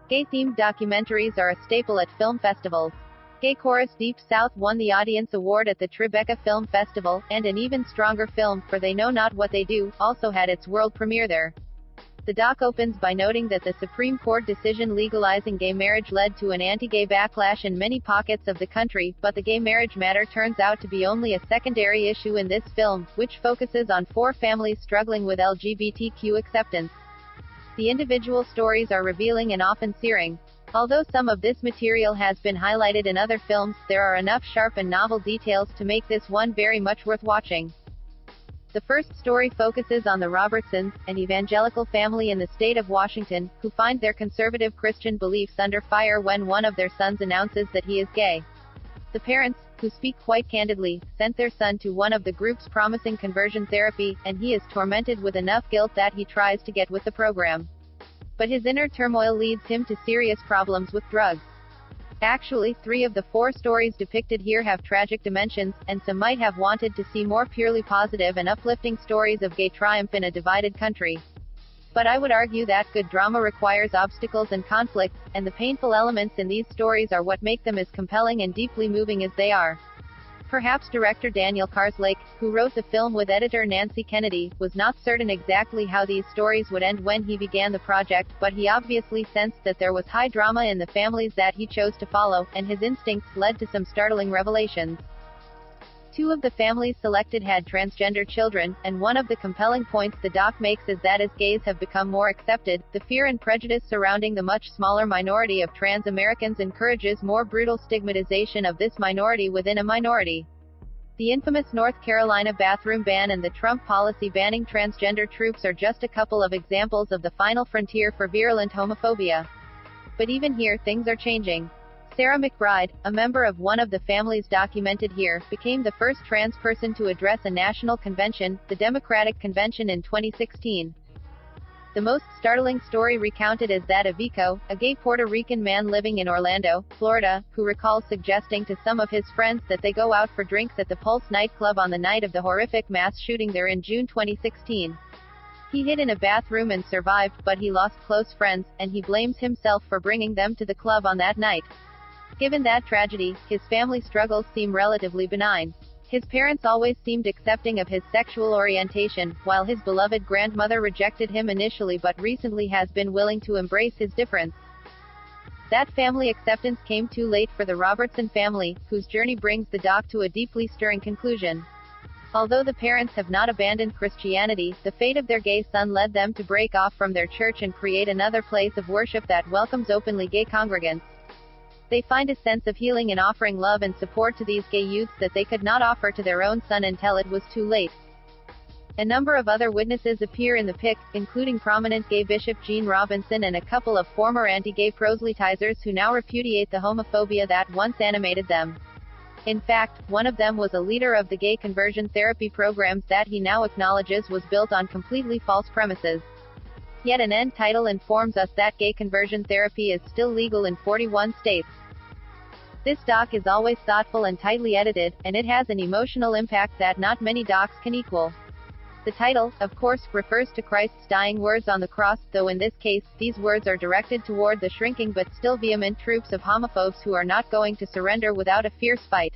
Gay-themed documentaries are a staple at film festivals. Gay Chorus Deep South won the Audience Award at the Tribeca Film Festival, and an even stronger film, For They Know Not What They Do, also had its world premiere there. The doc opens by noting that the Supreme Court decision legalizing gay marriage led to an anti-gay backlash in many pockets of the country, but the gay marriage matter turns out to be only a secondary issue in this film, which focuses on 4 families struggling with LGBTQ acceptance. The individual stories are revealing and often searing. Although some of this material has been highlighted in other films, there are enough sharp and novel details to make this one very much worth watching. The first story focuses on the Robertsons, an evangelical family in the state of Washington, who find their conservative Christian beliefs under fire when one of their sons announces that he is gay. The parents, who speak quite candidly, sent their son to one of the group's promising conversion therapy, and he is tormented with enough guilt that he tries to get with the program. But his inner turmoil leads him to serious problems with drugs. Actually, 3 of the 4 stories depicted here have tragic dimensions, and some might have wanted to see more purely positive and uplifting stories of gay triumph in a divided country. But I would argue that good drama requires obstacles and conflicts, and the painful elements in these stories are what make them as compelling and deeply moving as they are. Perhaps director Daniel Karslake, who wrote the film with editor Nancy Kennedy, was not certain exactly how these stories would end when he began the project, but he obviously sensed that there was high drama in the families that he chose to follow, and his instincts led to some startling revelations. 2 of the families selected had transgender children, and one of the compelling points the doc makes is that as gays have become more accepted, the fear and prejudice surrounding the much smaller minority of trans Americans encourages more brutal stigmatization of this minority within a minority. The infamous North Carolina bathroom ban and the Trump policy banning transgender troops are just a couple of examples of the final frontier for virulent homophobia. But even here, things are changing. Sarah McBride, a member of one of the families documented here, became the first trans person to address a national convention, the Democratic Convention in 2016. The most startling story recounted is that of Vico, a gay Puerto Rican man living in Orlando, Florida, who recalls suggesting to some of his friends that they go out for drinks at the Pulse nightclub on the night of the horrific mass shooting there in June 2016. He hid in a bathroom and survived, but he lost close friends, and he blames himself for bringing them to the club on that night. Given that tragedy, his family struggles seem relatively benign. His parents always seemed accepting of his sexual orientation, while his beloved grandmother rejected him initially but recently has been willing to embrace his difference. That family acceptance came too late for the Robertson family, whose journey brings the doc to a deeply stirring conclusion. Although the parents have not abandoned Christianity, the fate of their gay son led them to break off from their church and create another place of worship that welcomes openly gay congregants. They find a sense of healing in offering love and support to these gay youths that they could not offer to their own son until it was too late. A number of other witnesses appear in the pic, including prominent gay Bishop Gene Robinson and a couple of former anti-gay proselytizers who now repudiate the homophobia that once animated them. In fact, one of them was a leader of the gay conversion therapy programs that he now acknowledges was built on completely false premises. Yet an end title informs us that gay conversion therapy is still legal in 41 states. This doc is always thoughtful and tightly edited, and it has an emotional impact that not many docs can equal. The title, of course, refers to Christ's dying words on the cross, though in this case, these words are directed toward the shrinking but still vehement troops of homophobes who are not going to surrender without a fierce fight.